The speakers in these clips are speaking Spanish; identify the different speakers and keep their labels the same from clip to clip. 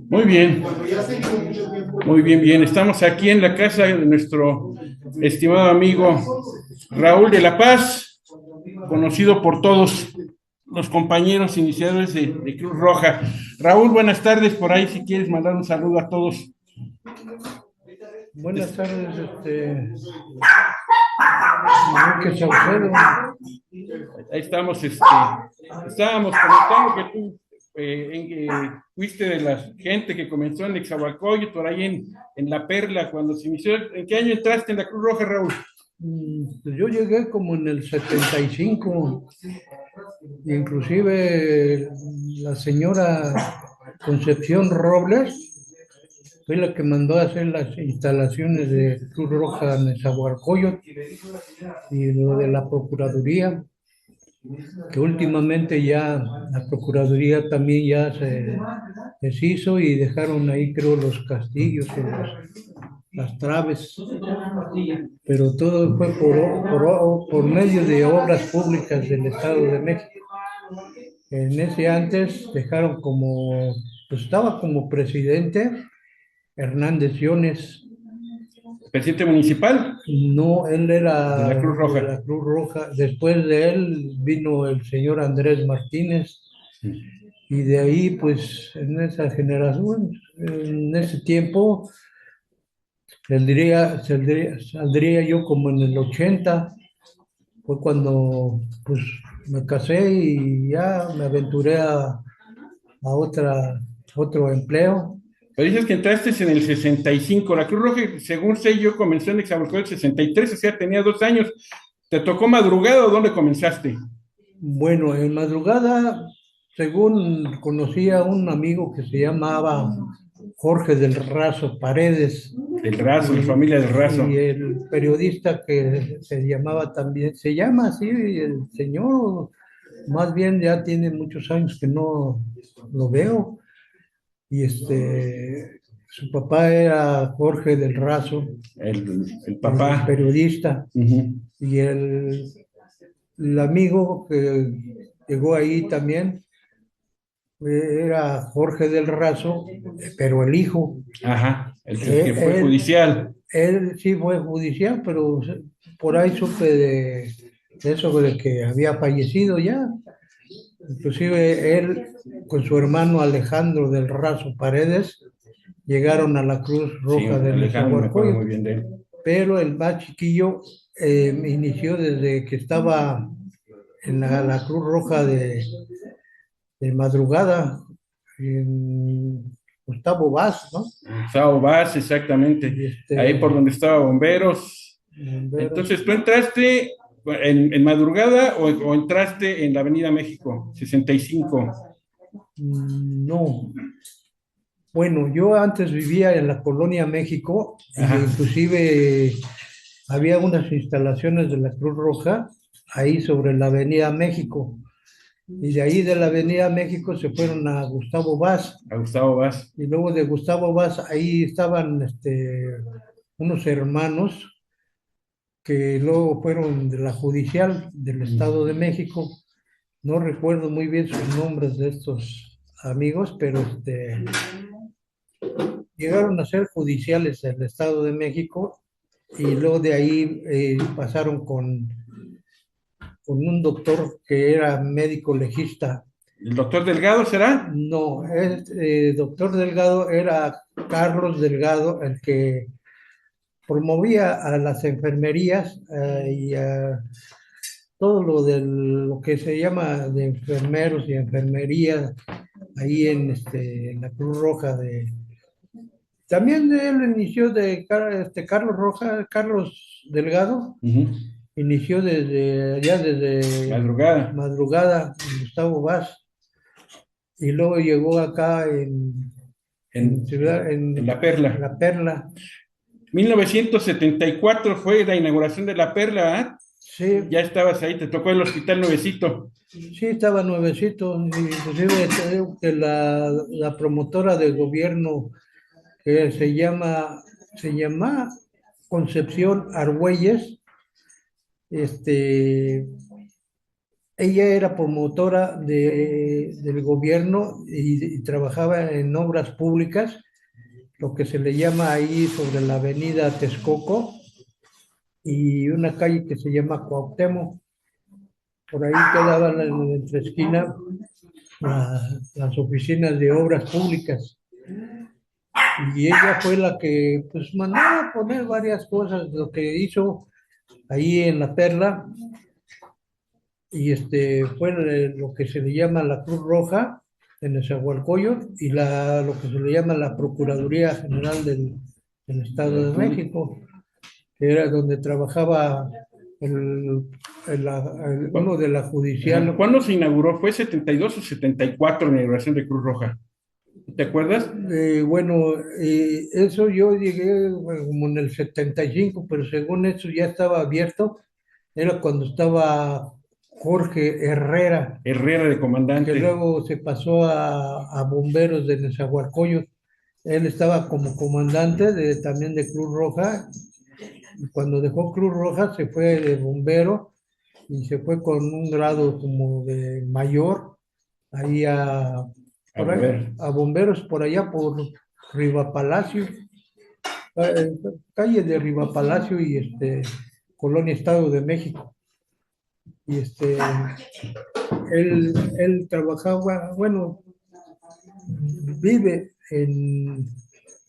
Speaker 1: Muy bien, muy bien, bien. Estamos aquí en la casa de nuestro estimado amigo Raúl de la Paz, conocido por todos los compañeros iniciadores de Cruz Roja. Raúl, buenas tardes. Por ahí, si quieres mandar un saludo a todos.
Speaker 2: Buenas tardes, Enrique Saucedo.
Speaker 1: Ahí estamos, estábamos comentando que tú fuiste de la gente que comenzó en Nezahualcóyotl, por ahí en La Perla, cuando se inició. ¿En qué año entraste en la Cruz Roja, Raúl?
Speaker 2: Pues yo llegué como en el 75, inclusive la señora Concepción Robles fue la que mandó a hacer las instalaciones de Cruz Roja en Nezahualcóyotl y lo de la Procuraduría, que últimamente ya la Procuraduría también ya se deshizo y dejaron ahí, creo, los castillos o las traves, pero todo fue por medio de obras públicas del Estado de México. En ese antes dejaron como, pues estaba como presidente Hernández Siones.
Speaker 1: Presidente municipal
Speaker 2: No, él
Speaker 1: de la
Speaker 2: era
Speaker 1: Cruz
Speaker 2: de
Speaker 1: Roja.
Speaker 2: la Cruz Roja. Después de él vino el señor Andrés Martínez. Y de ahí, pues, en esa generación, en ese tiempo, saldría yo como en el 80. Fue cuando, pues, me casé y ya me aventuré a otro empleo.
Speaker 1: Pero dices que entraste en el 65. La Cruz Roja, según sé yo, comenzó en Nezahualcóyotl el 63, o sea, tenía 2 años. ¿Te tocó madrugada o dónde comenzaste?
Speaker 2: Bueno, en madrugada, según conocí a un amigo que se llamaba Jorge del Razo Paredes,
Speaker 1: Del Razo, la
Speaker 2: y,
Speaker 1: familia del
Speaker 2: y
Speaker 1: Razo.
Speaker 2: el periodista que se llamaba también, se llama así el señor, más bien ya tiene muchos años que no lo veo, y su papá era Jorge del Razo,
Speaker 1: El
Speaker 2: el
Speaker 1: papá.
Speaker 2: periodista,
Speaker 1: Ujú.
Speaker 2: y el amigo que llegó ahí también era Jorge del Razo, pero el hijo.
Speaker 1: Ajá, el que fue
Speaker 2: Él,
Speaker 1: judicial.
Speaker 2: él sí fue judicial, pero por ahí supe de eso de que había fallecido ya. Inclusive él con su hermano Alejandro del Razo Paredes llegaron a la Cruz
Speaker 1: Sí,
Speaker 2: Roja de
Speaker 1: Alejandro, me acuerdo muy
Speaker 2: Nezahualcóyotl,
Speaker 1: bien de él.
Speaker 2: pero el más chiquillo inició desde que estaba en la Cruz Roja de madrugada, en Gustavo Vaz, ¿no?
Speaker 1: Sao Vaz, exactamente.
Speaker 2: Y
Speaker 1: Ahí por donde estaba Bomberos.
Speaker 2: bomberos.
Speaker 1: Entonces, ¿tú entraste en madrugada o entraste en la Avenida México, 65?
Speaker 2: No, bueno, yo antes vivía en la Colonia México y
Speaker 1: Ajá.
Speaker 2: inclusive había unas instalaciones de la Cruz Roja ahí sobre la Avenida México. Y de ahí de la Avenida México se fueron a Gustavo Vaz.
Speaker 1: A Gustavo Vaz.
Speaker 2: Y luego de Gustavo Vaz ahí estaban unos hermanos que luego fueron de la judicial del Estado de México. No recuerdo muy bien sus nombres de estos amigos, pero llegaron a ser judiciales del Estado de México y luego de ahí pasaron con un doctor que era médico legista.
Speaker 1: ¿El doctor Delgado será?
Speaker 2: No, el doctor Delgado era Carlos Delgado, el que promovía a las enfermerías y a todo lo de lo que se llama de enfermeros y enfermería ahí en la Cruz Roja de. También él inició Carlos Roja, Carlos Delgado,
Speaker 1: Ujú.
Speaker 2: inició desde
Speaker 1: Madrugada.
Speaker 2: madrugada en Gustavo Vaz y luego llegó acá en
Speaker 1: En,
Speaker 2: Ciudad,
Speaker 1: en
Speaker 2: en
Speaker 1: La Perla.
Speaker 2: La Perla.
Speaker 1: 1974 fue la inauguración de La Perla, ¿ah?
Speaker 2: Sí,
Speaker 1: Ya estabas ahí, te tocó el hospital nuevecito.
Speaker 2: sí, estaba nuevecito, inclusive te digo que la promotora de gobierno que se llama Concepción Argüelles, este, ella era promotora del gobierno y trabajaba en obras públicas, lo que se le llama ahí sobre la avenida Texcoco y una calle que se llama Cuauhtémoc. Por ahí quedaban en la entreesquina las oficinas de obras públicas. Y ella fue la que pues mandó a poner varias cosas, lo que hizo ahí en la Perla, y fue lo que se le llama la Cruz Roja en Nezahualcóyotl y lo que se le llama la Procuraduría General del Estado de México, que era donde trabajaba el, uno de la judicial.
Speaker 1: ¿Cuándo se inauguró? ¿Fue 72 o 74 la inauguración de Cruz Roja? ¿Te acuerdas?
Speaker 2: Bueno, eso yo llegué como en el 75, pero según eso ya estaba abierto. Era cuando estaba Jorge Herrera,
Speaker 1: Herrera de
Speaker 2: que
Speaker 1: comandante.
Speaker 2: luego se pasó a bomberos de Nezahualcóyotl. Él estaba como comandante también de Cruz Roja. Y cuando dejó Cruz Roja se fue de bombero y se fue con un grado como de mayor ahí
Speaker 1: A ver.
Speaker 2: a bomberos por allá por Riva Palacio, calle de Riva Palacio y Colonia Estado de México. Y él trabajaba, bueno, vive en,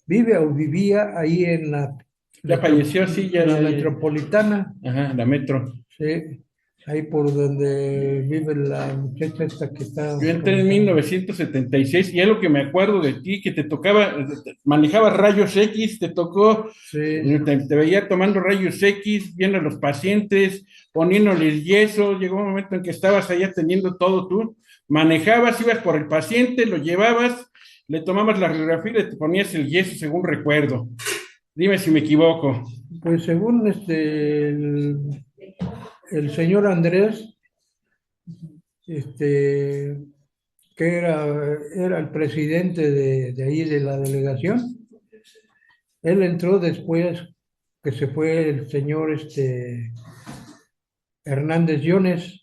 Speaker 2: vive o vivía ahí en
Speaker 1: Ya falleció, sí, ya,
Speaker 2: en la
Speaker 1: ya, ya.
Speaker 2: metropolitana,
Speaker 1: Ajá, la metro.
Speaker 2: sí, ahí por donde vive la muchacha esta que está
Speaker 1: Yo entré en
Speaker 2: comentando.
Speaker 1: 1976 y es lo que me acuerdo de ti, que te tocaba, manejabas rayos X, te tocó,
Speaker 2: Sí,
Speaker 1: te veía tomando rayos X, viendo a los pacientes, poniéndoles yeso, llegó un momento en que estabas ahí atendiendo todo tú, manejabas, ibas por el paciente, lo llevabas, le tomabas la radiografía y le te ponías el yeso según recuerdo. Dime si me equivoco.
Speaker 2: pues según el señor Andrés, que era el presidente de ahí de la delegación. Él entró después que se fue el señor Hernández Llones.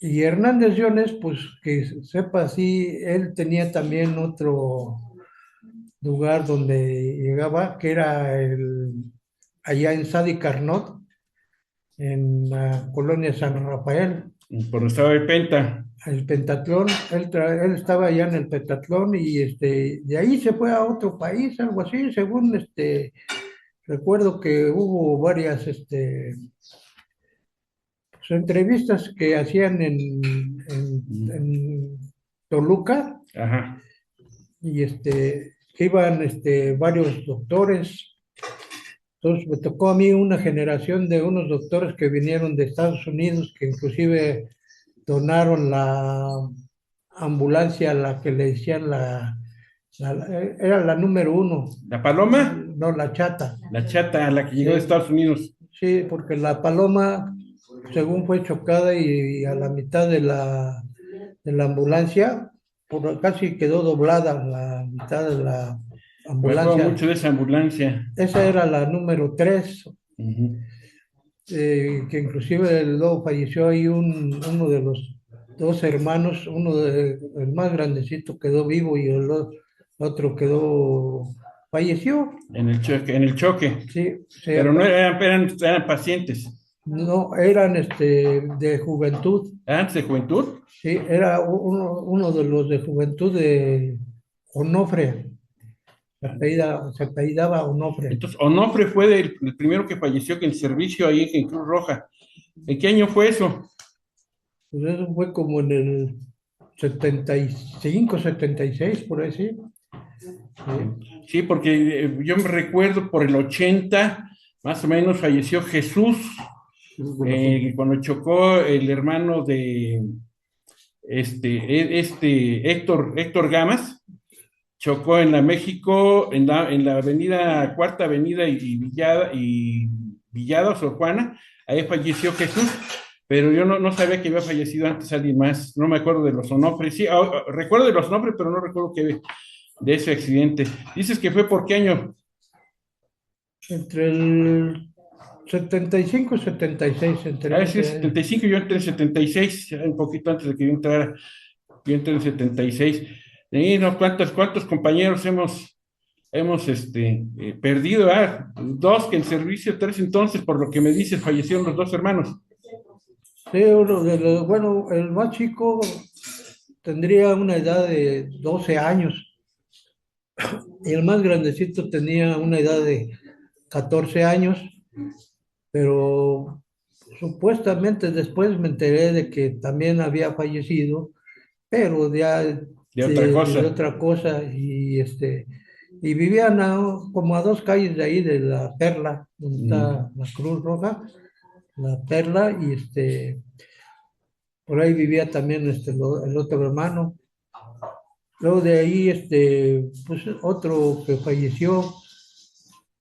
Speaker 2: Y Hernández Llones, pues que sepa así, él tenía también otro lugar donde llegaba, que era allá en Sadi Carnot, en la colonia San Rafael.
Speaker 1: Por estado de Penta.
Speaker 2: El pentatlón, él estaba allá en el pentatlón y de ahí se fue a otro país, algo así, según recuerdo que hubo varias pues, entrevistas que hacían en Toluca
Speaker 1: Ajá.
Speaker 2: y que iban varios doctores. Entonces me tocó a mí una generación de unos doctores que vinieron de Estados Unidos, que inclusive donaron la ambulancia a la que le decían era la número uno,
Speaker 1: ¿La Paloma?
Speaker 2: no la chata.
Speaker 1: La chata, la que llegó de
Speaker 2: Sí,
Speaker 1: Estados Unidos.
Speaker 2: sí, porque la paloma, según fue chocada y a la mitad de la ambulancia, casi quedó doblada la mitad de la
Speaker 1: Me acuerdo
Speaker 2: ambulancia.
Speaker 1: mucho de esa ambulancia.
Speaker 2: Esa era la número 3,
Speaker 1: Ujú.
Speaker 2: que inclusive luego falleció ahí uno de los dos hermanos, el más grandecito quedó vivo y otro falleció.
Speaker 1: En el choque.
Speaker 2: Sí,
Speaker 1: Pero no eran pacientes.
Speaker 2: no, eran de juventud.
Speaker 1: Antes de juventud.
Speaker 2: Sí, era uno de los de juventud de Onofre, se apellidaba Onofre.
Speaker 1: Entonces, Onofre fue el primero que falleció que en servicio ahí en Cruz Roja. ¿En qué año fue eso?
Speaker 2: Pues eso fue como en el 75, 76, por ahí sí. Sí.
Speaker 1: Sí, porque yo me recuerdo por el 80, más o menos, falleció Jesús, cuando chocó el hermano de Héctor Gamas, chocó en la México, en la avenida, Cuarta Avenida y Villada, Sor Juana, ahí falleció Jesús, pero yo no sabía que había fallecido antes alguien más, no me acuerdo de los Onofres, sí, recuerdo de los Onofres, pero no recuerdo de ese accidente. Dices que fue por qué año.
Speaker 2: Entre el 75, 76, entre
Speaker 1: A veces
Speaker 2: ese año.
Speaker 1: 75, yo entré en 76, un poquito antes de que yo entrara, yo entré en 76. Y no, cuántos compañeros hemos perdido, dos que en servicio, tres entonces, por lo que me dice, fallecieron los dos hermanos.
Speaker 2: Sí, uno de los, bueno, el más chico tendría una edad de 12 años y el más grandecito tenía una edad de 14 años, pero supuestamente después me enteré de que también había fallecido, pero ya
Speaker 1: De otra
Speaker 2: de
Speaker 1: cosa.
Speaker 2: otra cosa y vivían como a 2 calles de ahí de la Perla, donde está la Cruz Roja, la Perla, y por ahí vivía también el otro hermano. Luego de ahí, pues otro que falleció,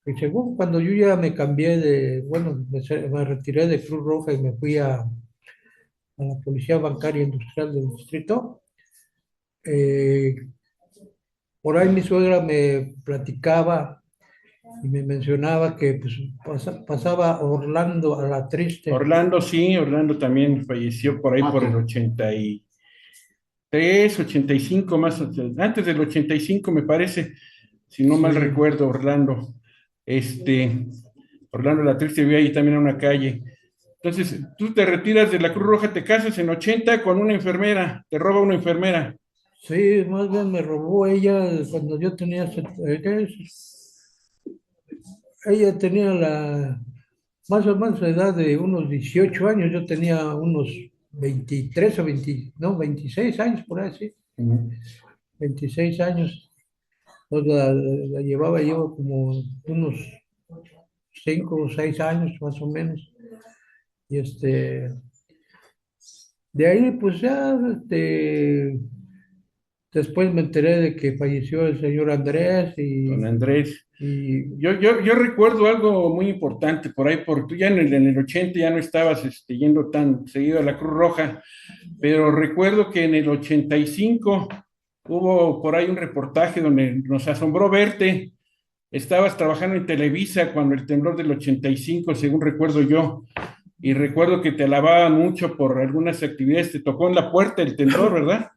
Speaker 2: y según cuando yo ya me cambié bueno, me retiré de Cruz Roja y me fui a la Policía Bancaria Industrial del Distrito, eh, por ahí mi suegra me platicaba y me mencionaba que pues, pasaba Orlando a la triste.
Speaker 1: Orlando, sí, Orlando también falleció por ahí por el 83, 85 más, antes del 85 me parece, si no mal
Speaker 2: Sí,
Speaker 1: recuerdo, Orlando. Orlando la Triste vive ahí también en una calle. Entonces, tú te retiras de la Cruz Roja, te casas en 80 con una enfermera, te roba una enfermera.
Speaker 2: sí, más bien me robó ella cuando yo tenía, ¿qué es? Ella tenía más o menos la edad de unos 18 años, yo tenía unos 23 o 20, no, 26 años por ahí, sí,
Speaker 1: Ujú.
Speaker 2: 26 años. Entonces la llevaba yo como unos 5 o 6 años más o menos. Y de ahí pues ya, después me enteré de que falleció el señor Andrés
Speaker 1: Don Andrés.
Speaker 2: y
Speaker 1: Yo recuerdo algo muy importante por ahí, porque tú ya en el 80 ya no estabas yendo tan seguido a la Cruz Roja, pero recuerdo que en el 85 hubo por ahí un reportaje donde nos asombró verte. Estabas trabajando en Televisa cuando el temblor del 85, según recuerdo yo, y recuerdo que te alababan mucho por algunas actividades, te tocó en la puerta el temblor, ¿verdad?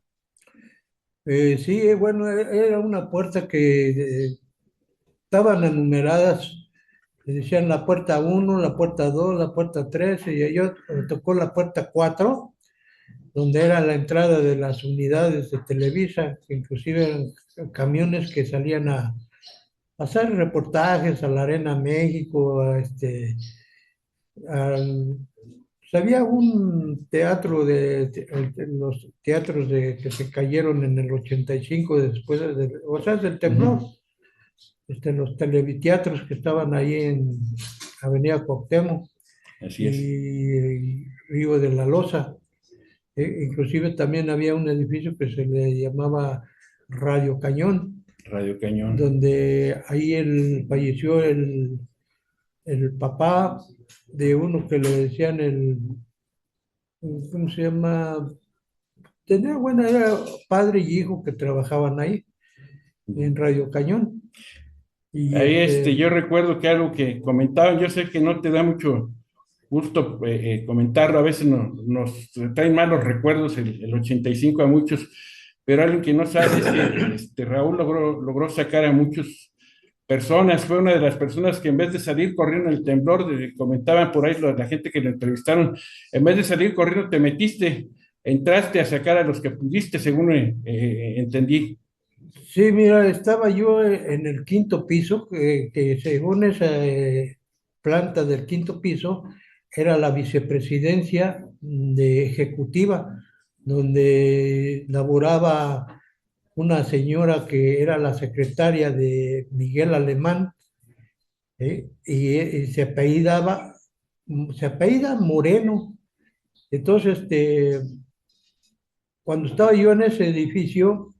Speaker 2: sí, bueno, era una puerta que estaban enumeradas, le decían la puerta uno, la puerta 2, la puerta 3, y yo me tocó la puerta 4, donde era la entrada de las unidades de Televisa, que inclusive eran camiones que salían a hacer reportajes a la Arena México, al- pues había un teatro los teatros que se cayeron en el 85 después o sea, del temblor,
Speaker 1: Ujú.
Speaker 2: los televiteatros que estaban ahí en Avenida Cuauhtémoc
Speaker 1: Así es,
Speaker 2: y Río de la Loza. Inclusive también había un edificio que se le llamaba Radio Cañón,
Speaker 1: Radio Cañón.
Speaker 2: donde ahí falleció el papá de uno que le decían ¿cómo se llama? Bueno, era padre y hijo que trabajaban ahí en Radio Cañón. Y
Speaker 1: Ahí yo recuerdo que algo que comentaban, yo sé que no te da mucho gusto comentarlo, a veces nos traen malos recuerdos el 85 a muchos, pero alguien que no sabe es que Raúl logró sacar a muchas personas, fue una de las personas que en vez de salir corriendo en el temblor, comentaban por ahí la gente que lo entrevistaron, en vez de salir corriendo te metiste, entraste a sacar a los que pudiste, según entendí.
Speaker 2: sí, mira, estaba yo en el quinto piso, que según esa planta del quinto piso era la vicepresidencia de ejecutiva, donde laboraba una señora que era la secretaria de Miguel Alemán, y se apellida Moreno. Entonces, cuando estaba yo en ese edificio,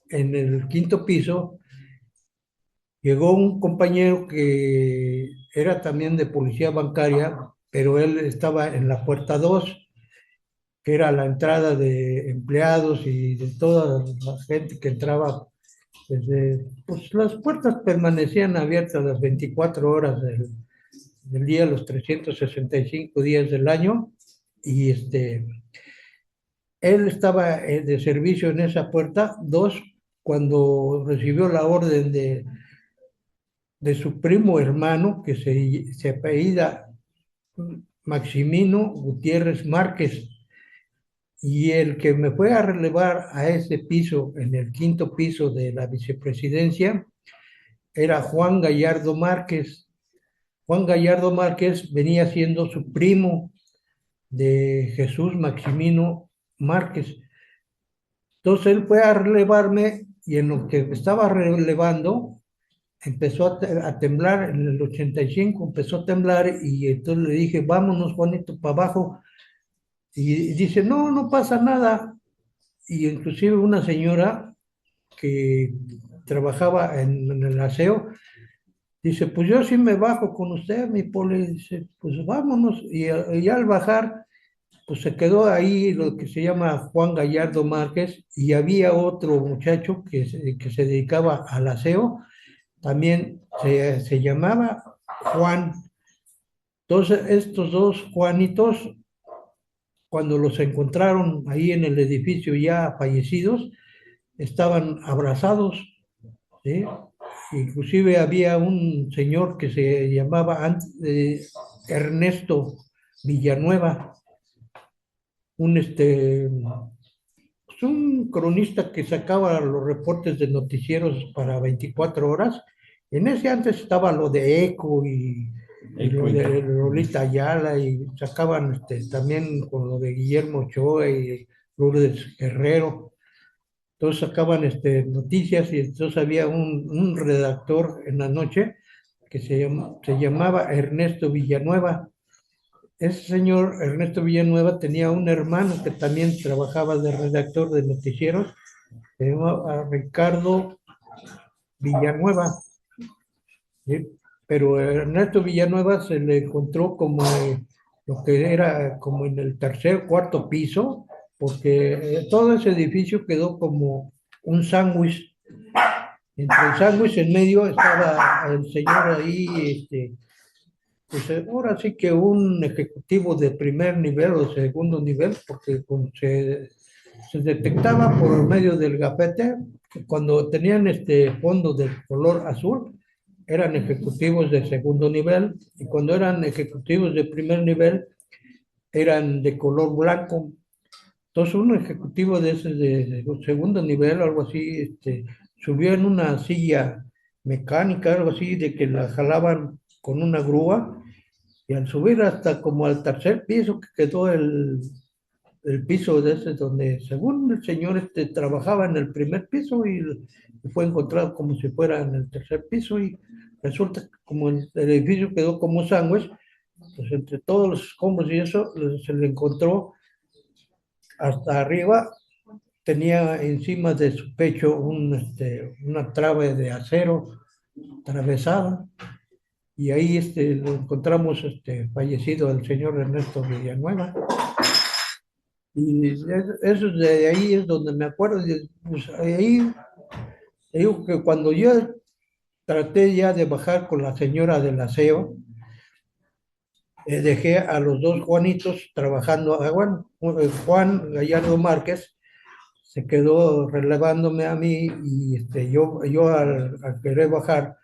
Speaker 2: en el quinto piso, llegó un compañero que era también de policía bancaria, pero él estaba en la puerta 2, que era la entrada de empleados y de toda la gente que entraba. Pues las puertas permanecían abiertas las 24 horas del día, los 365 días del año, y él estaba de servicio en esa puerta. Dos, cuando recibió la orden de su primo hermano, que se apellida Maximino Gutiérrez Márquez, y el que me fue a relevar a ese piso, en el quinto piso de la vicepresidencia, era Juan Gallardo Márquez. Juan Gallardo Márquez venía siendo su primo de Jesús Maximino Márquez. Entonces él fue a relevarme, y en lo que estaba relevando empezó a temblar. En el 85 empezó a temblar, y entonces le dije, vámonos, Juanito, para abajo. Y dice, no, no pasa nada. Y inclusive una señora que trabajaba en el aseo, dice, pues yo sí me bajo con usted, mi poli. Dice, pues vámonos. Y al bajar, pues se quedó ahí lo que se llama Juan Gallardo Márquez, y había otro muchacho que se dedicaba al aseo, también se llamaba Juan. Entonces, estos dos Juanitos, cuando los encontraron ahí en el edificio ya fallecidos, estaban abrazados, ¿sí? Inclusive había un señor que se llamaba Ernesto Villanueva, un, pues un cronista que sacaba los reportes de noticieros para 24 horas. En ese antes estaba lo de Eco y lo de Lolita Ayala, y sacaban también con lo de Guillermo Ochoa y Lourdes Guerrero. Entonces sacaban noticias, y entonces había un redactor en la noche que se llamaba Ernesto Villanueva. Ese señor Ernesto Villanueva tenía un hermano que también trabajaba de redactor de noticieros, se llamaba Ricardo Villanueva, ¿sí? Pero Ernesto Villanueva se le encontró como lo que era como en el tercer, cuarto piso, porque todo ese edificio quedó como un sándwich. Entre el sándwich en medio estaba el señor ahí, pues ahora sí que un ejecutivo de primer nivel o segundo nivel, porque se detectaba por medio del gafete, cuando tenían fondo de color azul, eran ejecutivos de segundo nivel, y cuando eran ejecutivos de primer nivel, eran de color blanco. Entonces, un ejecutivo de ese de segundo nivel, algo así, subió en una silla mecánica, algo así, de que la jalaban con una grúa, y al subir hasta como al tercer piso, que quedó el piso de ese, donde según el señor trabajaba en el primer piso, y fue encontrado como si fuera en el tercer piso, y resulta que como el edificio quedó como sándwich, pues entre todos los escombros y eso, se le encontró hasta arriba. Tenía encima de su pecho una trave de acero atravesada, y ahí lo encontramos fallecido el señor Ernesto Villanueva. Y eso de ahí es donde me acuerdo. Pues ahí digo que cuando yo traté ya de bajar con la señora del aseo, dejé a los dos Juanitos trabajando. Bueno, Juan Gallardo Márquez se quedó relevándome a mí, y yo al querer bajar,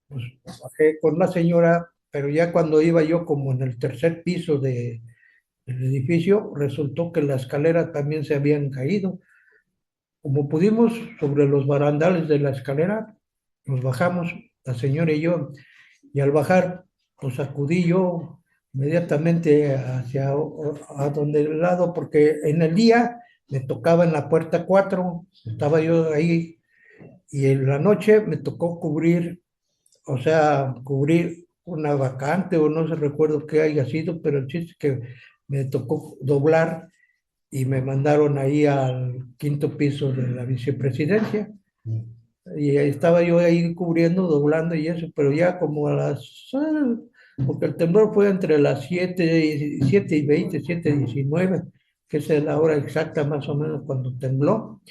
Speaker 2: pues bajé con la señora, pero ya cuando iba yo como en el tercer piso del edificio, resultó que la escalera también se habían caído. Como pudimos, sobre los barandales de la escalera, nos bajamos, la señora y yo, y al bajar, pues acudí yo inmediatamente a donde el lado, porque en el día me tocaba en la puerta 4, estaba yo ahí, y en la noche me tocó cubrir, o sea, cubrir una vacante, o no se recuerdo qué haya sido, pero el chiste es que me tocó doblar, y me mandaron ahí al quinto piso de la vicepresidencia. Y ahí estaba yo ahí cubriendo, doblando y eso, pero ya como porque el temblor fue entre las 7:20, 7:19, que esa es la hora exacta más o menos cuando tembló,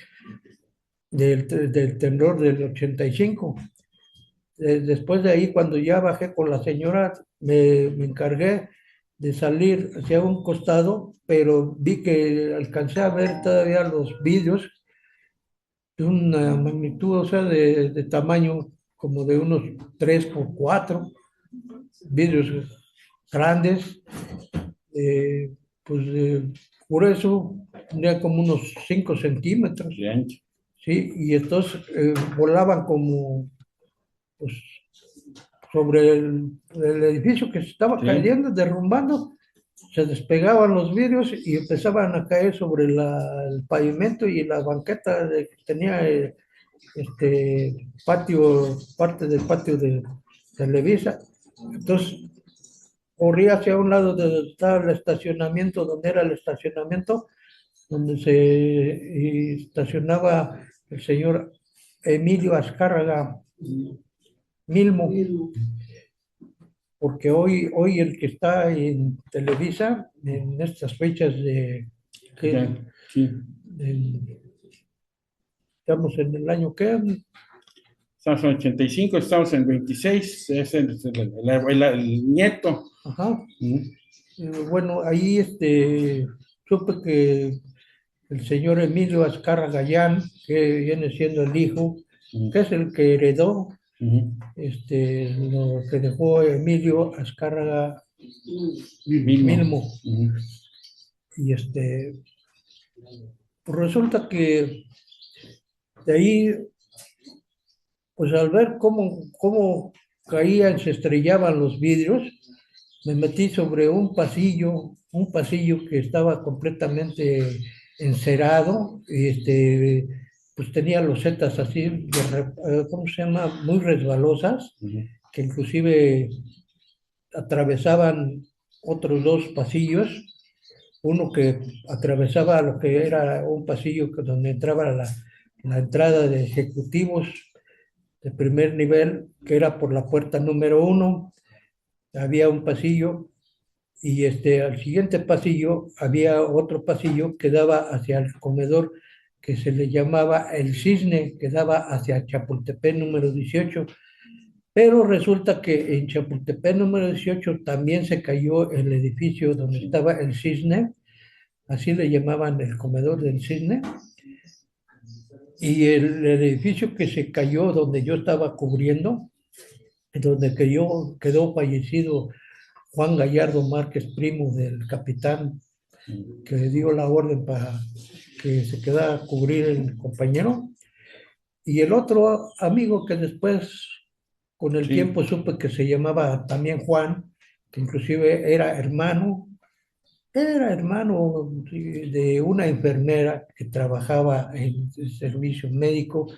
Speaker 2: del temblor del 85. después de ahí, cuando ya bajé con la señora, me encargué de salir hacia un costado, pero vi que alcancé a ver todavía los vídeos de una magnitud, o sea, de tamaño como de unos 3 por 4 vidrios grandes, eh, pues grueso, tenía como unos 5 centímetros,
Speaker 1: De ancho.
Speaker 2: ¿sí? Y entonces volaban como pues, sobre el edificio que se estaba
Speaker 1: Sí.
Speaker 2: cayendo, derrumbando, se despegaban los vidrios y empezaban a caer sobre el pavimento y la banqueta que tenía patio, parte del patio de Televisa. Entonces corría hacia un lado de donde estaba el estacionamiento, donde era el estacionamiento, donde se estacionaba el señor Emilio Azcárraga Milmo, porque hoy el que está en Televisa, en estas fechas
Speaker 1: Ya,
Speaker 2: que
Speaker 1: sí.
Speaker 2: del- estamos en el año que,
Speaker 1: Estamos en 85, estamos en 26, es el nieto.
Speaker 2: ajá,
Speaker 1: Mm,
Speaker 2: bueno, ahí supe que el señor Emilio Azcárraga Gallán, que viene siendo el hijo,
Speaker 1: mm,
Speaker 2: que es el que heredó
Speaker 1: mm.
Speaker 2: lo que dejó Emilio Azcárraga
Speaker 1: Vilmo.
Speaker 2: Milmo.
Speaker 1: Mm.
Speaker 2: Y pues resulta que de ahí, pues al ver cómo caían, se estrellaban los vidrios, me metí sobre un pasillo que estaba completamente encerado, y pues tenía losetas así, ¿cómo se llama? Muy resbalosas,
Speaker 1: Mm.
Speaker 2: que inclusive atravesaban otros dos pasillos, uno que atravesaba lo que era un pasillo donde entraba la entrada de ejecutivos de primer nivel, que era por la puerta número 1, había un pasillo y al siguiente pasillo había otro pasillo que daba hacia el comedor que se le llamaba El Cisne, que daba hacia Chapultepec número 18. Pero resulta que en Chapultepec número 18 también se cayó el edificio donde
Speaker 1: Sí.
Speaker 2: estaba El Cisne, así le llamaban el comedor del Cisne, y el edificio que se cayó donde yo estaba cubriendo, donde quedó fallecido Juan Gallardo Márquez, primo del capitán
Speaker 1: Mm.
Speaker 2: que dio la orden para que se quedara a cubrir el compañero. Y el otro amigo que después, con el
Speaker 1: Sí.
Speaker 2: tiempo, supe que se llamaba también Juan, que inclusive era hermano sí, de una enfermera que trabajaba en el servicio médico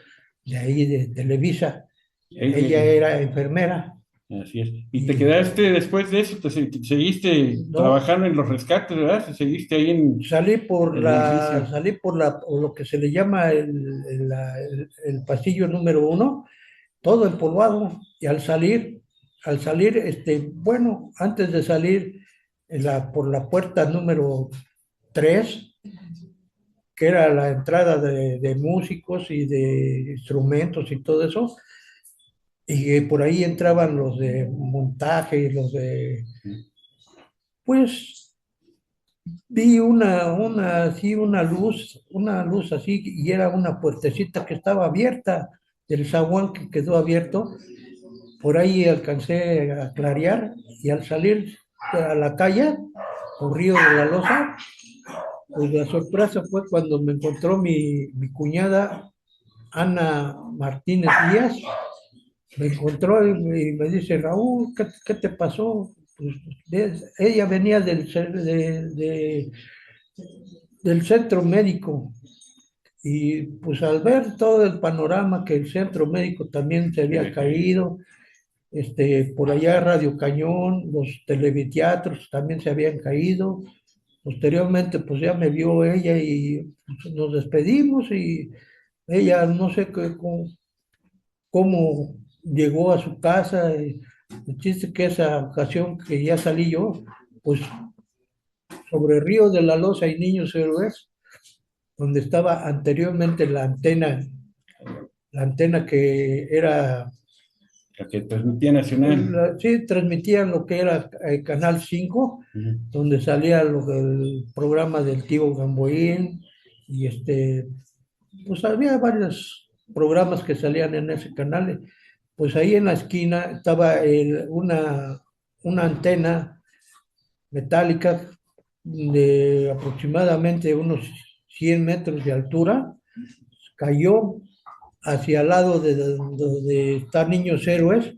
Speaker 2: de ahí de Televisa. Ella
Speaker 1: Él,
Speaker 2: era enfermera
Speaker 1: así es. Y te
Speaker 2: y
Speaker 1: quedaste después de eso, seguiste
Speaker 2: no,
Speaker 1: trabajando en los rescates, ¿verdad? Seguiste ahí en el edificio.
Speaker 2: o lo que se le llama el pasillo número 1, todo empolvado. Y al salir, bueno, antes de salir por la puerta número 3, que era la entrada de músicos y de instrumentos y todo eso, y por ahí entraban los de montaje y los de, pues vi así, una luz así, y era una puertecita que estaba abierta, del zaguán que quedó abierto. Por ahí alcancé a clarear y al salir a la calle, por Río de la Loza, pues la sorpresa fue cuando me encontró mi cuñada Ana Martínez Díaz. Me encontró y me dice, Raúl, ¿qué te pasó? Pues, ella venía del centro médico y pues al ver todo el panorama que el centro médico también se
Speaker 1: Se
Speaker 2: había
Speaker 1: había caído.
Speaker 2: caído, por allá Radio Cañón, los televiteatros también se habían caído. Posteriormente, pues ya me vio ella y pues, nos despedimos y ella no sé cómo llegó a su casa. El chiste que esa ocasión que ya salí yo, pues sobre Río de la Loza y Niños Héroes, donde estaba anteriormente la antena que era
Speaker 1: La que transmitía Nacional.
Speaker 2: Sí, transmitían lo que era Canal 5,
Speaker 1: Ujú.
Speaker 2: donde salía el programa del tío Gamboín, y pues había varios programas que salían en ese canal. Pues ahí en la esquina estaba una antena metálica de aproximadamente unos 100 metros de altura, cayó hacia el lado de donde están Niños Héroes,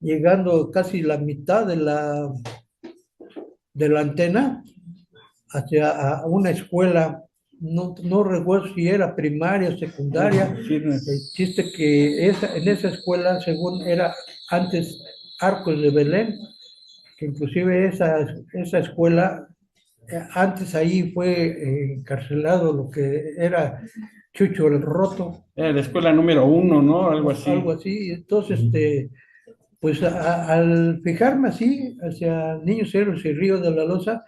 Speaker 2: llegando casi la mitad de la antena hacia una escuela. No recuerdo si era primaria o secundaria.
Speaker 1: Sí,
Speaker 2: El chiste que en esa escuela, según era antes Arcos de Belén, que inclusive esa escuela, antes ahí fue encarcelado lo que era Chucho el Roto,
Speaker 1: era la escuela número 1, ¿no? Algo
Speaker 2: algo
Speaker 1: así.
Speaker 2: así. Entonces,
Speaker 1: Ujú.
Speaker 2: pues al fijarme así hacia Niños Héroes y Río de la Loza,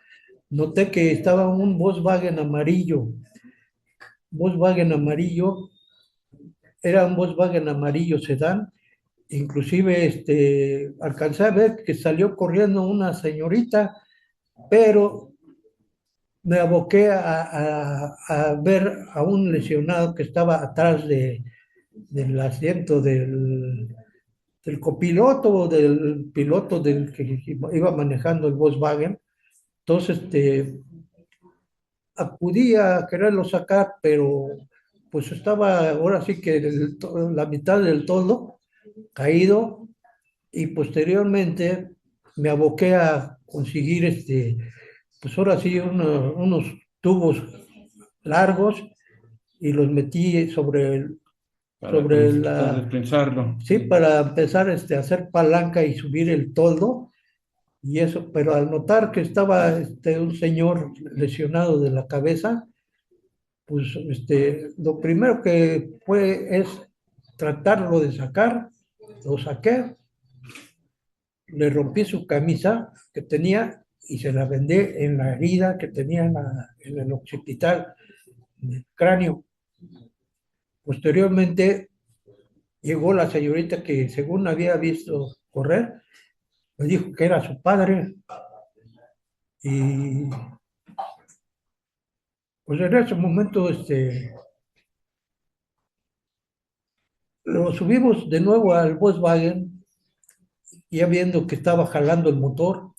Speaker 2: noté que estaba un Volkswagen amarillo, era un Volkswagen amarillo sedán. Inclusive alcancé a ver que salió corriendo una señorita, pero me aboqué a ver a un lesionado que estaba atrás del asiento del copiloto o del piloto del que iba manejando el Volkswagen. Entonces, acudí a quererlo sacar, pero pues estaba ahora sí que la mitad del toldo caído, y posteriormente me aboqué a conseguir pues ahora sí unos tubos largos, y los metí
Speaker 1: Para
Speaker 2: sobre
Speaker 1: desprensarlo.
Speaker 2: sí, para empezar a hacer palanca y subir el toldo. Y eso, pero al notar que estaba un señor lesionado de la cabeza, pues lo primero que fue es tratarlo de sacar. Lo saqué, le rompí su camisa que tenía y se la vendé en la herida que tenía en el occipital, en el cráneo. Posteriormente llegó la señorita que según había visto correr, me dijo que era su padre, y pues en ese momento lo subimos de nuevo al Volkswagen, ya viendo que estaba jalando el motor,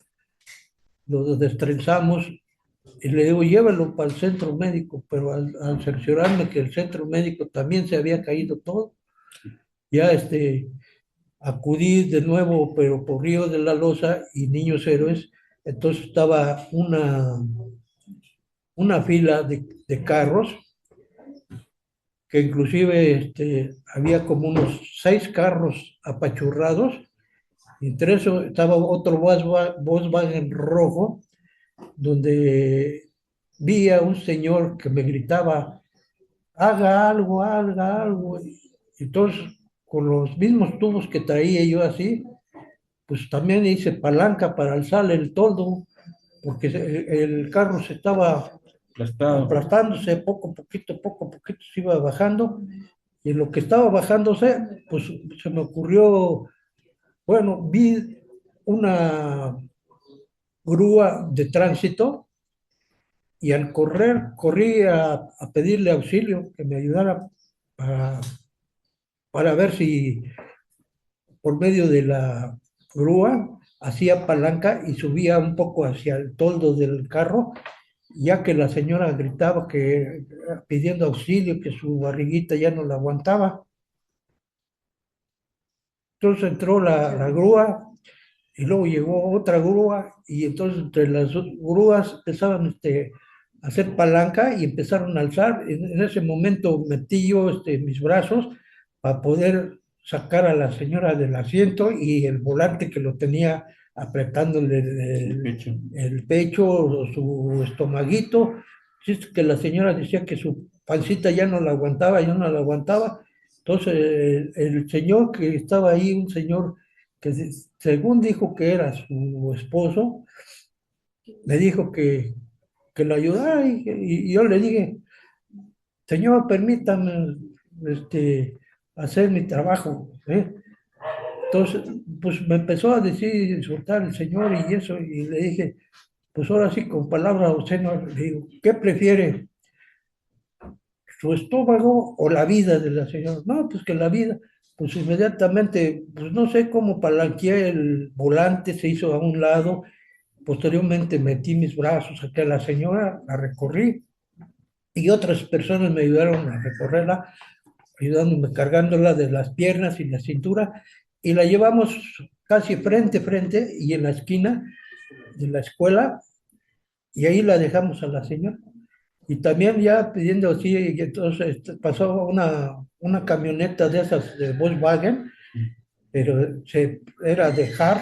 Speaker 2: lo destrenzamos y le digo, llévalo para el centro médico, pero al cerciorarme que el centro médico también se había caído todo, ya acudí de nuevo, pero por Río de la Loza y Niños Héroes. Entonces estaba una fila de carros, que inclusive había como unos 6 carros apachurrados, y entre eso estaba otro Volkswagen rojo, donde vi a un señor que me gritaba, haga algo, haga algo. Y entonces, con los mismos tubos que traía yo así, pues también hice palanca para alzar el toldo, porque el carro se estaba
Speaker 1: Aplastado.
Speaker 2: aplastándose poco a poquito se iba bajando, y en lo que estaba bajándose, pues se me ocurrió, bueno, vi una grúa de tránsito, y al corrí a pedirle auxilio, que me ayudara para, para ver si por medio de la grúa hacía palanca y subía un poco hacia el toldo del carro, ya que la señora gritaba que pidiendo auxilio, que su barriguita ya no la aguantaba. Entonces entró la grúa, y luego llegó otra grúa, y entonces entre las dos grúas empezaban a hacer palanca y empezaron a alzar. En ese momento metí yo mis brazos para poder sacar a la señora del asiento, y el volante que lo tenía apretándole
Speaker 1: El pecho.
Speaker 2: el pecho o su estomaguito. Así es que la señora decía que su pancita ya no la aguantaba, ya no la aguantaba. Entonces el señor que estaba ahí, un señor que según dijo que era su esposo, me dijo que lo ayudara, y yo le dije, señor, permítame hacer mi trabajo, ¿eh? Entonces, pues me empezó a decir, insultar el señor y eso, y le dije, pues ahora sí, con palabras obscenas, le digo, ¿qué prefiere? ¿Su estómago o la vida de la señora? No, pues que la vida. Pues inmediatamente, pues no sé cómo palanqueé el volante, se hizo a un lado. Posteriormente metí mis brazos aquí a la señora, la recorrí y otras personas me ayudaron a recorrerla, ayudándome, cargándola de las piernas y la cintura, y la llevamos casi frente a frente y en la esquina de la escuela, y ahí la dejamos a la señora. Y también ya pidiendo así, y entonces pasó una camioneta de esas de Volkswagen, pero era de Hart,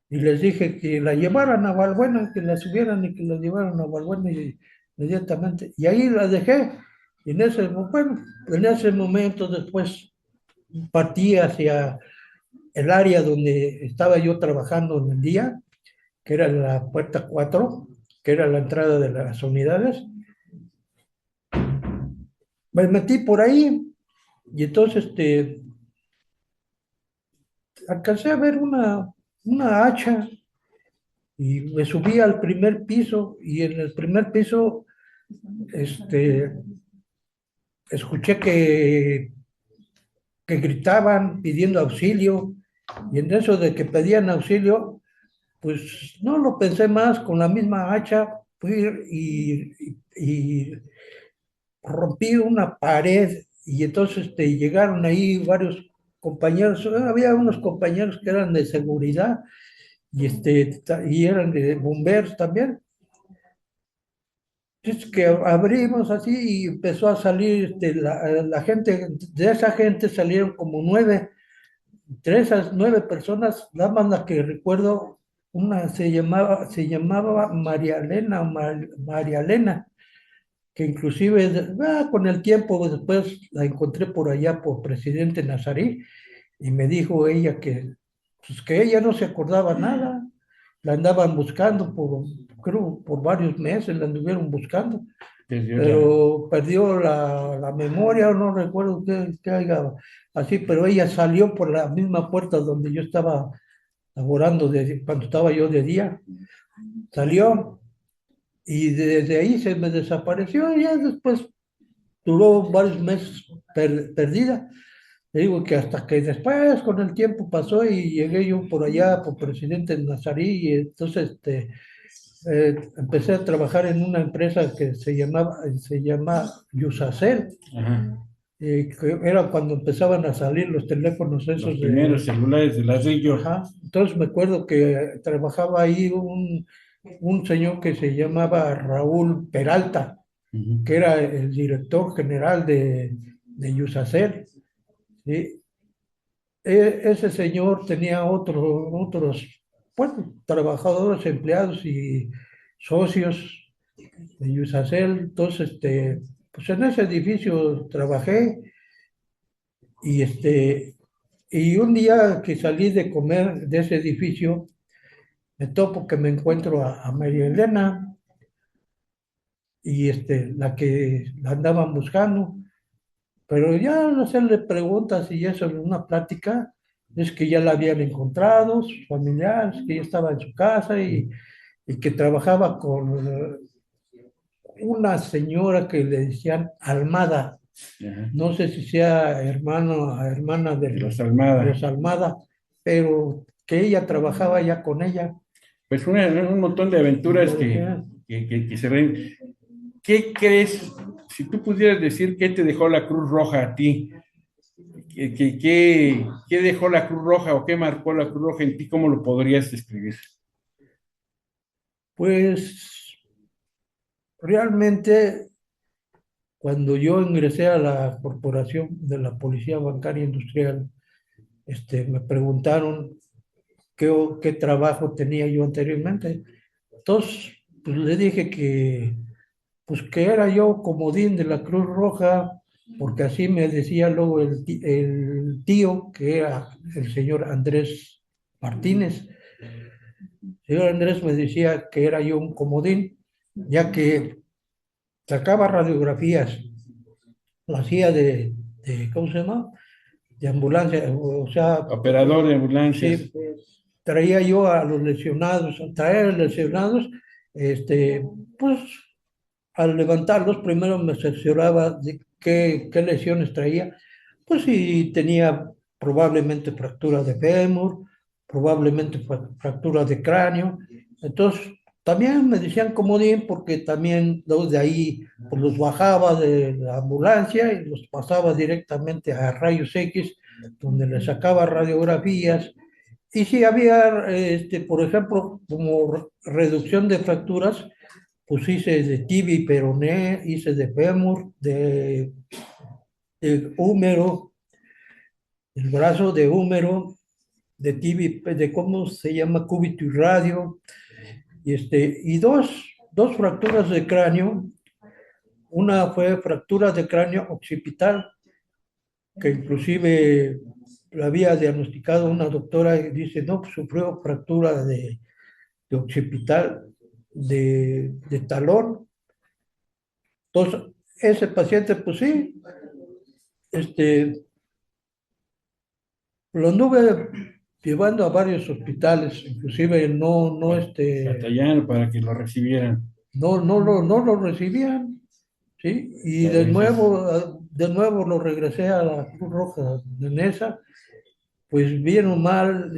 Speaker 2: y les dije que la llevaran a Valbuena, que la subieran y que la llevaran a Valbuena inmediatamente. Y ahí la dejé. Y bueno, en ese momento después partí hacia el área donde estaba yo trabajando en el día, que era la puerta 4, que era la entrada de las unidades. Me metí por ahí y entonces alcancé a ver una hacha y me subí al primer piso y en el primer piso este, escuché que gritaban pidiendo auxilio y en eso de que pedían auxilio, pues no lo pensé más, con la misma hacha fui y rompí una pared y entonces llegaron ahí varios compañeros, había unos compañeros que eran de seguridad y eran de bomberos también. Es que abrimos así y empezó a salir la gente, de esa gente salieron como 9, entre esas 9 personas, nada más la que recuerdo, una se llamaba María Elena, María Elena, que inclusive con el tiempo después la encontré por allá por Presidente Nazarí y me dijo ella pues, que ella no se acordaba nada, la andaban buscando creo, por varios meses, la anduvieron buscando, pero perdió la memoria, no recuerdo qué haya así, pero ella salió por la misma puerta donde yo estaba laborando cuando estaba yo de día, salió y desde ahí se me desapareció y ya después duró varios meses perdida. Le digo que hasta que después con el tiempo pasó y llegué yo por allá por Presidente Nazarí y entonces empecé a trabajar en una empresa que se llama Yusacel,
Speaker 1: Ajá.
Speaker 2: que era cuando empezaban a salir los teléfonos
Speaker 1: Los
Speaker 2: esos
Speaker 1: primeros celulares de ladrillo.
Speaker 2: Ajá. Entonces me acuerdo que trabajaba ahí un señor que se llamaba Raúl Peralta,
Speaker 1: Ujú.
Speaker 2: que era el director general de Yusacel, ¿sí? Ese señor tenía otros, bueno, trabajadores, empleados y socios de Yusacel. Entonces, pues en ese edificio trabajé y, y un día que salí de comer de ese edificio, me topo que me encuentro a María Elena y la que la andaban buscando. Pero ya al hacerle preguntas y eso en una plática, es que ya la habían encontrado, sus familiares, que ya estaba en su casa y que trabajaba con una señora que le decían Almada.
Speaker 1: Ajá.
Speaker 2: No sé si sea hermana
Speaker 1: De
Speaker 2: de
Speaker 1: los Almada.
Speaker 2: los Almada, pero que ella trabajaba ya con ella.
Speaker 1: Pues un montón de aventuras que se ven. ¿Qué crees? Si tú pudieras decir qué te dejó la Cruz Roja a ti, qué dejó la Cruz Roja o qué marcó la Cruz Roja en ti, ¿cómo lo podrías describir?
Speaker 2: Pues realmente cuando yo ingresé a la corporación de la Policía Bancaria Industrial, me preguntaron qué trabajo tenía yo anteriormente. Entonces, pues le dije pues que era yo comodín de la Cruz Roja, porque así me decía luego el tío, que era el señor Andrés Martínez. El señor Andrés me decía que era yo un comodín, ya que sacaba radiografías, lo hacía ¿cómo se llama? de ambulancia, o sea,
Speaker 1: Operador de ambulancias.
Speaker 2: sí, traía yo a los lesionados, a traer a los lesionados, este, pues al levantarlos, primero me cercioraba de qué lesiones traía, pues si tenía probablemente fractura de fémur, probablemente fractura de cráneo. Entonces, también me decían comodín porque también los de ahí pues, los bajaba de la ambulancia y los pasaba directamente a rayos X, donde les sacaba radiografías. Y si había, por ejemplo, como reducción de fracturas, pues hice de tibia y peroné, hice de fémur, de húmero, el brazo de húmero, de tibia, de cómo se llama, cúbito y radio, y dos fracturas de cráneo. Una fue fractura de cráneo occipital, que inclusive la había diagnosticado una doctora y dice, no, pues sufrió fractura de occipital, de talón. Entonces, ese paciente, pues sí, este, lo anduve llevando a varios hospitales, inclusive
Speaker 1: Batallando para que lo recibieran.
Speaker 2: no lo recibían, ¿sí? Y
Speaker 1: A veces.
Speaker 2: de nuevo lo regresé a la Cruz Roja de Nesa, pues bien o mal,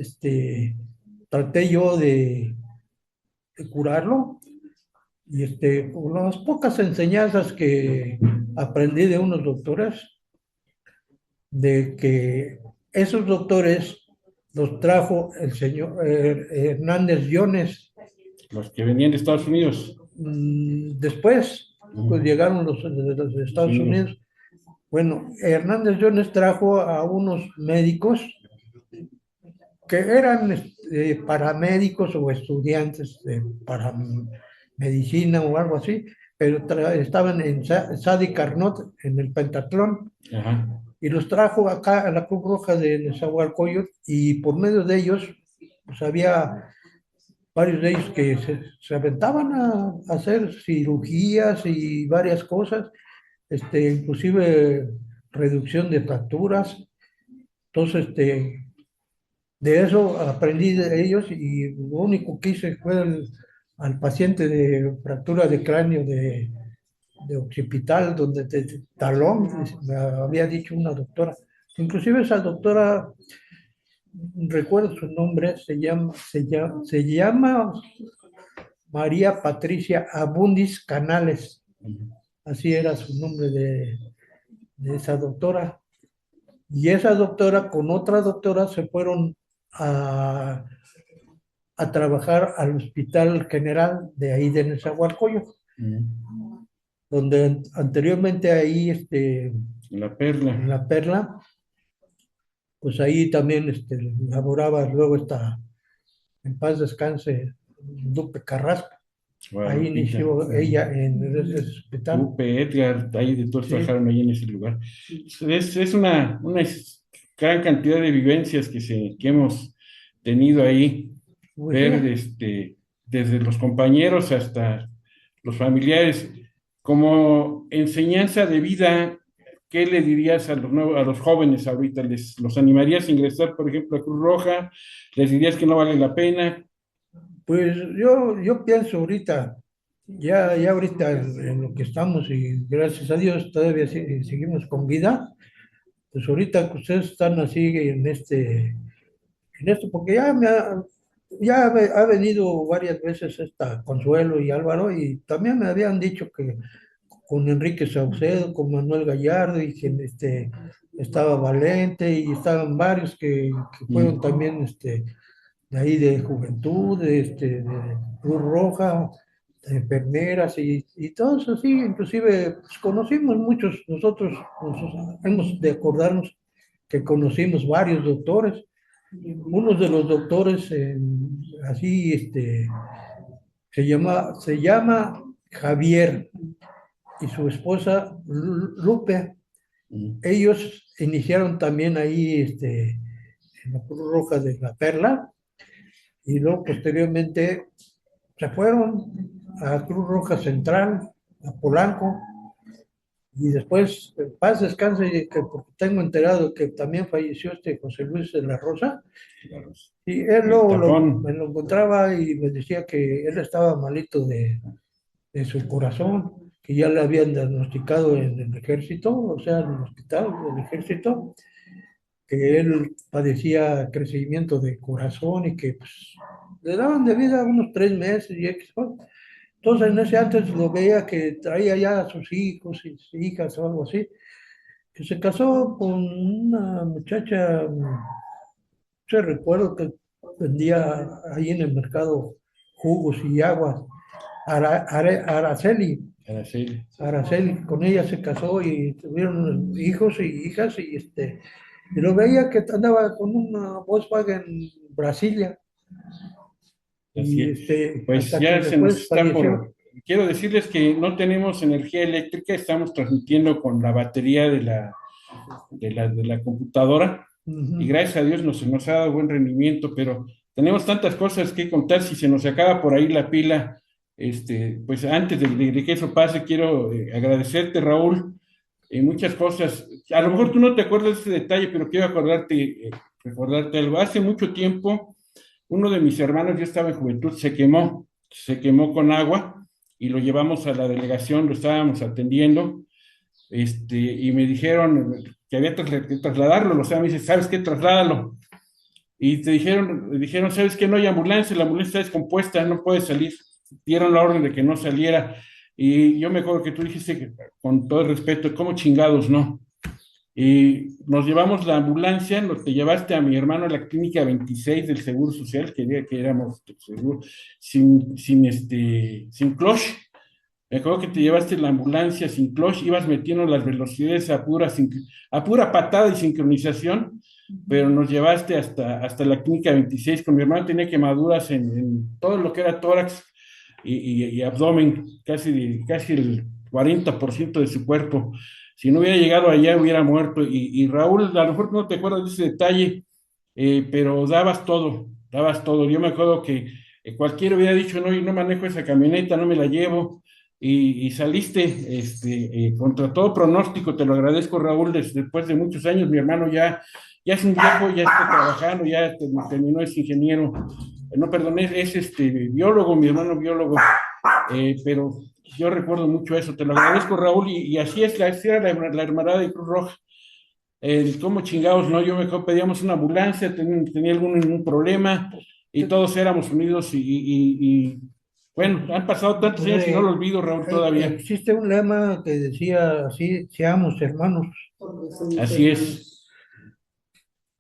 Speaker 2: traté yo de curarlo, y con las pocas enseñanzas que aprendí de unos doctores, de que esos doctores los trajo el señor Hernández Llones.
Speaker 1: Los que venían de Estados Unidos.
Speaker 2: Después, pues llegaron los de Estados
Speaker 1: Sí.
Speaker 2: Unidos. Bueno, Hernández Llones trajo a unos médicos que eran paramédicos o estudiantes para medicina o algo así, pero estaban en Sadi Carnot, en el Pentatlón,
Speaker 1: Ajá.
Speaker 2: y los trajo acá a la Cruz Roja de Nezahualcóyotl, y por medio de ellos, pues había varios de ellos que se aventaban a hacer cirugías y varias cosas, inclusive reducción de fracturas. Entonces, de eso aprendí de ellos, y lo único que hice fue al paciente de fractura de cráneo de occipital, donde de talón, me había dicho una doctora. Inclusive esa doctora, recuerdo su nombre, se llama María Patricia Abundis Canales. Así era su nombre de esa doctora. Y esa doctora con otra doctora se fueron a, a trabajar al Hospital General de ahí de Nezahualcóyotl, donde anteriormente ahí,
Speaker 1: La Perla.
Speaker 2: en La Perla, pues ahí también laboraba luego en paz descanse, Lupe Carrasco. Ahí
Speaker 1: Guadalupita.
Speaker 2: inició ella en ese hospital.
Speaker 1: Lupe, Edgar, ahí de todos
Speaker 2: Sí,
Speaker 1: trabajaron ahí en ese lugar. Es una gran cantidad de vivencias que hemos tenido ahí,
Speaker 2: pues
Speaker 1: ver
Speaker 2: sí.
Speaker 1: desde los compañeros hasta los familiares, como enseñanza de vida. ¿Qué le dirías a a los jóvenes ahorita? ¿Los animarías a ingresar, por ejemplo, a Cruz Roja? ¿Les dirías que no vale la pena?
Speaker 2: Pues yo pienso ahorita, ya ahorita en lo que estamos, y gracias a Dios todavía seguimos con vida, pues ahorita que ustedes están así en esto, porque ha venido varias veces esta Consuelo y Álvaro, y también me habían dicho que con Enrique Saucedo, con Manuel Gallardo, y que estaba Valente, y estaban varios que fueron también de ahí de Juventud, de Cruz Roja, de enfermeras y todos así. Inclusive pues, conocimos muchos, nosotros hemos de acordarnos que conocimos varios doctores. Uno de los doctores, así, se llama Javier, y su esposa Lupe. Ellos iniciaron también ahí, en la Cruz Roja de La Perla, y luego posteriormente se fueron a Cruz Roja Central, a Polanco, Y después, paz descanse, que porque tengo enterado que también falleció este José Luis de la Rosa. Y él
Speaker 1: El
Speaker 2: luego
Speaker 1: tapón.
Speaker 2: me lo encontraba y me decía que él estaba malito de su corazón, que ya le habían diagnosticado en el ejército, o sea, en el hospital del ejército, que él padecía crecimiento de corazón y que pues, le daban de vida unos 3 meses y X, ¿no? Entonces en ese antes lo veía que traía ya a sus hijos y sus hijas o algo así, que se casó con una muchacha, se recuerdo que vendía ahí en el mercado jugos y aguas, Araceli.
Speaker 1: Araceli.
Speaker 2: Araceli, con ella se casó y tuvieron hijos y hijas y lo veía que andaba con una Volkswagen Brasilia
Speaker 1: Así
Speaker 2: y
Speaker 1: es. Pues
Speaker 2: hasta que
Speaker 1: ya se nos
Speaker 2: después
Speaker 1: está
Speaker 2: falleció.
Speaker 1: por... Quiero decirles que no tenemos energía eléctrica, estamos transmitiendo con la batería de la computadora y
Speaker 2: Ujú.
Speaker 1: gracias a Dios nos ha dado buen rendimiento, pero tenemos tantas cosas que contar. Si se nos acaba por ahí la pila, pues antes de que eso pase, quiero agradecerte, Raúl, muchas cosas. A lo mejor tú no te acuerdas de ese detalle, pero quiero recordarte algo. Hace mucho tiempo, uno de mis hermanos, yo estaba en juventud, se quemó con agua y lo llevamos a la delegación, lo estábamos atendiendo, y me dijeron que había que trasladarlo, o sea, me dice, ¿sabes qué? Trasládalo. Y dijeron, ¿sabes qué? No hay ambulancia, la ambulancia está descompuesta, no puede salir. Dieron la orden de que no saliera. Y yo me acuerdo que tú dijiste, con todo el respeto, ¿cómo chingados no? Y nos llevamos la ambulancia, te llevaste a mi hermano a la clínica 26 del Seguro Social, quería que éramos seguro, sin cloche. Me acuerdo que te llevaste la ambulancia sin clutch, ibas metiendo las velocidades a pura patada y sincronización, pero nos llevaste hasta la clínica 26. Con mi hermano tenía quemaduras en todo lo que era tórax y abdomen, casi el 40% de su cuerpo. Si no hubiera llegado allá, hubiera muerto. Y Raúl, a lo mejor no te acuerdas de ese detalle, pero dabas todo, dabas todo. Yo me acuerdo que cualquiera hubiera dicho, no, yo no manejo esa camioneta, no me la llevo y saliste contra todo pronóstico. Te lo agradezco, Raúl, después de muchos años. Mi hermano ya es un viejo, ya está trabajando, ya terminó, es ingeniero, no, perdón, es biólogo, mi hermano biólogo, pero yo recuerdo mucho eso. Te lo agradezco, Raúl, y así era la hermandad de Cruz Roja. Cómo chingados, ¿no? Yo me acuerdo, pedíamos una ambulancia, tenía algún problema y todos éramos unidos bueno, han pasado tantos años y no lo olvido, Raúl, todavía.
Speaker 2: Existe un lema que decía así, seamos hermanos.
Speaker 1: Así es.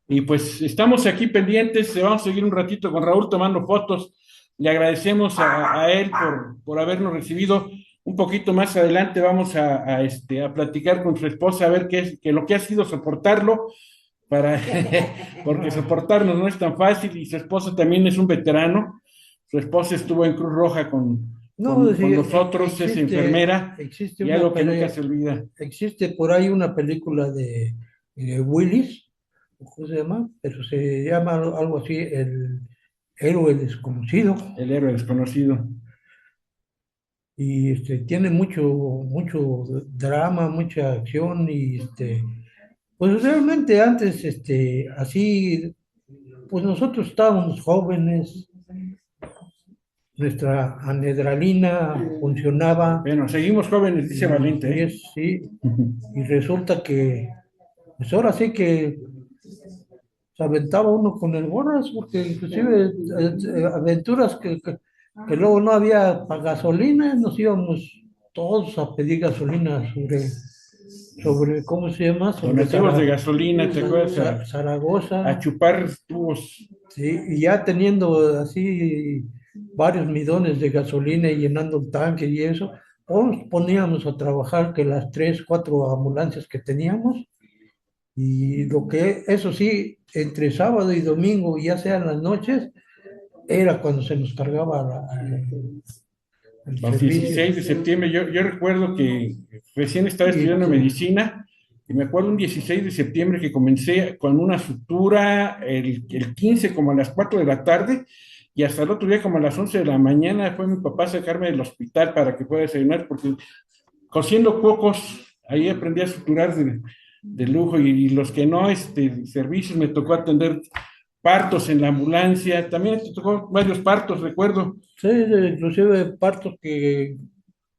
Speaker 1: Y pues estamos aquí pendientes, vamos a seguir un ratito con Raúl tomando fotos. Le agradecemos a él por habernos recibido. Un poquito más adelante vamos a platicar con su esposa, a ver qué lo que ha sido soportarlo, para, porque soportarnos no es tan fácil, y su esposa también es un veterano. Su esposa estuvo en Cruz Roja con,
Speaker 2: No,
Speaker 1: con,
Speaker 2: sí,
Speaker 1: con nosotros, es enfermera, y algo que nunca se olvida.
Speaker 2: existe por ahí una película de Willis, ¿cómo se llama? Pero se llama algo así, El héroe desconocido.
Speaker 1: El héroe desconocido.
Speaker 2: Y tiene mucho drama, mucha acción y pues realmente antes, así, pues nosotros estábamos jóvenes, nuestra anedralina funcionaba
Speaker 1: Bueno, seguimos jóvenes, dice Valente,
Speaker 2: y
Speaker 1: ¿eh?
Speaker 2: es, sí, y resulta que, pues ahora sí que se aventaba uno con el borras, porque inclusive aventuras que luego no había para gasolina, nos íbamos todos a pedir gasolina ¿cómo se llama? Sobre
Speaker 1: Donativos de gasolina, ¿te acuerdas? A
Speaker 2: Zaragoza,
Speaker 1: chupar tubos.
Speaker 2: sí, y ya teniendo así varios midones de gasolina y llenando el tanque y eso, pues poníamos a trabajar que las 3, 4 ambulancias que teníamos. Y eso sí, entre sábado y domingo, ya sea en las noches, era cuando se nos cargaba el
Speaker 1: Los
Speaker 2: servicio.
Speaker 1: 16 de septiembre, yo recuerdo que recién estaba
Speaker 2: Y,
Speaker 1: estudiando medicina, y me acuerdo un 16 de septiembre que comencé con una sutura, el 15 como a las 4 de la tarde, y hasta el otro día como a las 11 de la mañana fue mi papá a sacarme del hospital para que pueda desayunar, porque cosiendo cocos ahí aprendí a suturar de lujo y los que no, servicios, me tocó atender partos en la ambulancia, también te tocó varios partos, recuerdo.
Speaker 2: Sí, inclusive partos que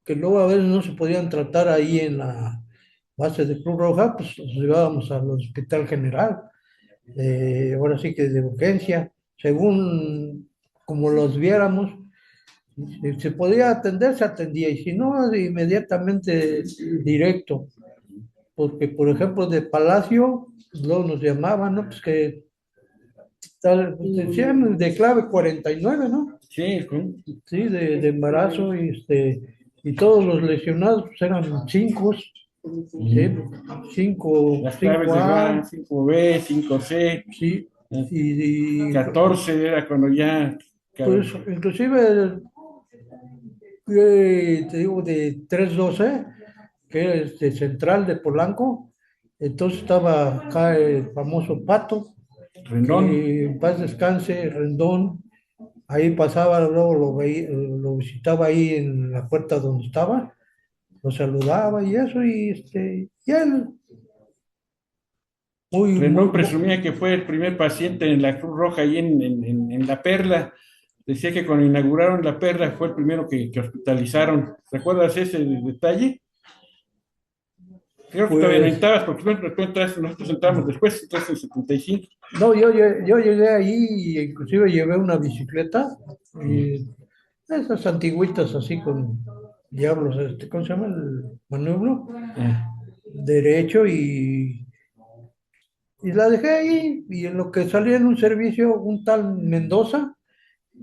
Speaker 2: luego a veces no se podían tratar ahí en la base de Cruz Roja, pues los llevábamos al Hospital General, ahora sí que de urgencia, según como los viéramos, si se podía atender, se atendía, y si no, inmediatamente directo, porque por ejemplo de Palacio, luego nos llamaban, ¿no? Pues que tal, pues, decían de clave 49, ¿no?
Speaker 1: Sí,
Speaker 2: Sí, de embarazo, y todos los lesionados pues, eran cinco, ¿sí?
Speaker 1: las claves
Speaker 2: Cinco
Speaker 1: de
Speaker 2: A,
Speaker 1: 5B, 5C,
Speaker 2: sí, y
Speaker 1: 14 era cuando ya,
Speaker 2: pues inclusive, te digo, de 312 que era central de Polanco, entonces estaba acá el famoso Pato,
Speaker 1: Rendón.
Speaker 2: que en paz descanse, Rendón, ahí pasaba, luego lo visitaba ahí en la puerta donde estaba, lo saludaba y eso, y él, muy,
Speaker 1: Rendón presumía que fue el primer paciente en la Cruz Roja ahí en La Perla. Decía que cuando inauguraron La Perla fue el primero que hospitalizaron. ¿Recuerdas ese detalle? Creo que todavía no
Speaker 2: pues,
Speaker 1: estabas, porque nosotros entramos después, entonces en 75.
Speaker 2: no, yo llegué ahí, y inclusive llevé una bicicleta, y esas antigüitas así con diablos, ¿cómo se llama? El manubrio, derecho, y la dejé ahí, y en lo que salía en un servicio, un tal Mendoza,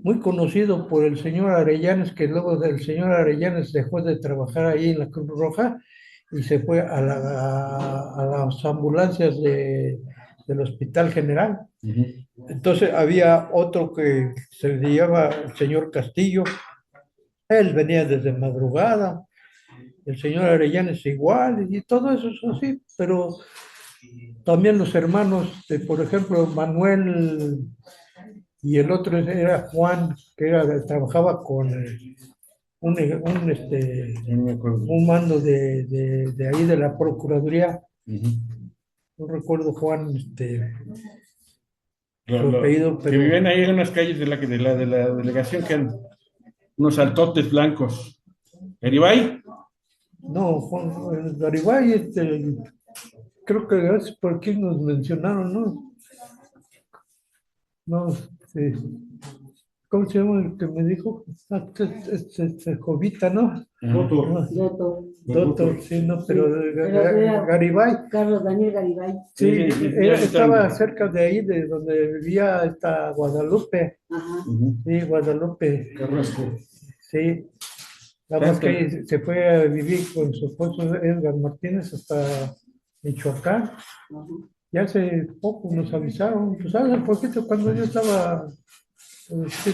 Speaker 2: muy conocido por el señor Arellanes, que luego el señor Arellanes dejó de trabajar ahí en la Cruz Roja y se fue a las ambulancias del Hospital General. Entonces había otro que se le llama el señor Castillo, él venía desde madrugada, el señor Arellanes igual, y todo eso es así, pero también los hermanos, por ejemplo, Manuel y el otro era Juan, que trabajaba con
Speaker 1: No me acuerdo.
Speaker 2: un mando de ahí de la Procuraduría,
Speaker 1: Ujú.
Speaker 2: no recuerdo Juan,
Speaker 1: Lo-
Speaker 2: su
Speaker 1: lo-
Speaker 2: apellido,
Speaker 1: que
Speaker 2: pero
Speaker 1: vivían ahí en unas calles de la delegación que eran unos altotes blancos. ¿Garibay?
Speaker 2: no, Juan Garibay, creo que es por aquí nos mencionaron, ¿no? No, ¿cómo se llama el que me dijo? Ah, Jovita, ¿no?
Speaker 1: Doctor.
Speaker 2: Ah,
Speaker 3: Doto,
Speaker 2: Doctor, sí, no, pero
Speaker 3: pero era
Speaker 2: Garibay,
Speaker 3: Carlos Daniel Garibay.
Speaker 2: sí,
Speaker 1: Sí, sí, ya
Speaker 2: estaba
Speaker 1: están.
Speaker 2: cerca de ahí, de donde vivía esta Guadalupe,
Speaker 3: Ajá.
Speaker 1: Ujú.
Speaker 2: sí, Guadalupe,
Speaker 1: Carrasco.
Speaker 2: sí, nada más
Speaker 1: Tanto.
Speaker 2: que se fue a vivir con su esposo Edgar Martínez hasta Michoacán.
Speaker 3: Ajá.
Speaker 2: Ya hace poco nos avisaron, pues hace poquito cuando yo estaba,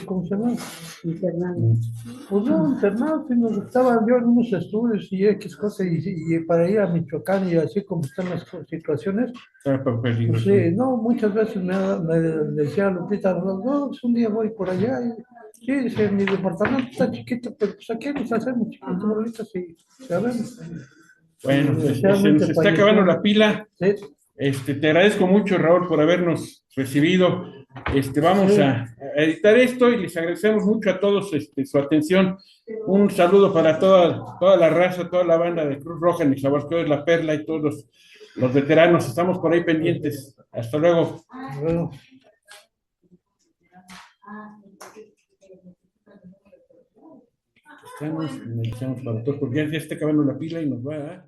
Speaker 2: ¿cómo se llama?
Speaker 3: Internando.
Speaker 2: Pues no, internado, sino que estaba yo en unos estudios y X cosas, y para ir a Michoacán y así como están las situaciones,
Speaker 1: Estaba para
Speaker 2: pues
Speaker 1: peligroso.
Speaker 2: sí, no, muchas veces me decía Lupita, no, pues un día voy por allá, y sí, dice, mi departamento está chiquito, pero pues aquí nos hacemos chiquitos, bolitas, y sabemos.
Speaker 1: Bueno, pues, se
Speaker 2: Desgraciadamente
Speaker 1: nos está acabando la
Speaker 2: falleció.
Speaker 1: pila.
Speaker 2: Sí,
Speaker 1: Te agradezco mucho, Raúl, por habernos recibido. Vamos
Speaker 2: sí,
Speaker 1: a editar esto y les agradecemos mucho a todos su atención. Un saludo para toda la raza, toda la banda de Cruz Roja en Ixtahualcóyotl, La Perla y todos los veteranos. Estamos por ahí pendientes. Hasta luego.
Speaker 2: bueno.
Speaker 1: Estamos para todos, porque ya está acabando la pila y nos va a...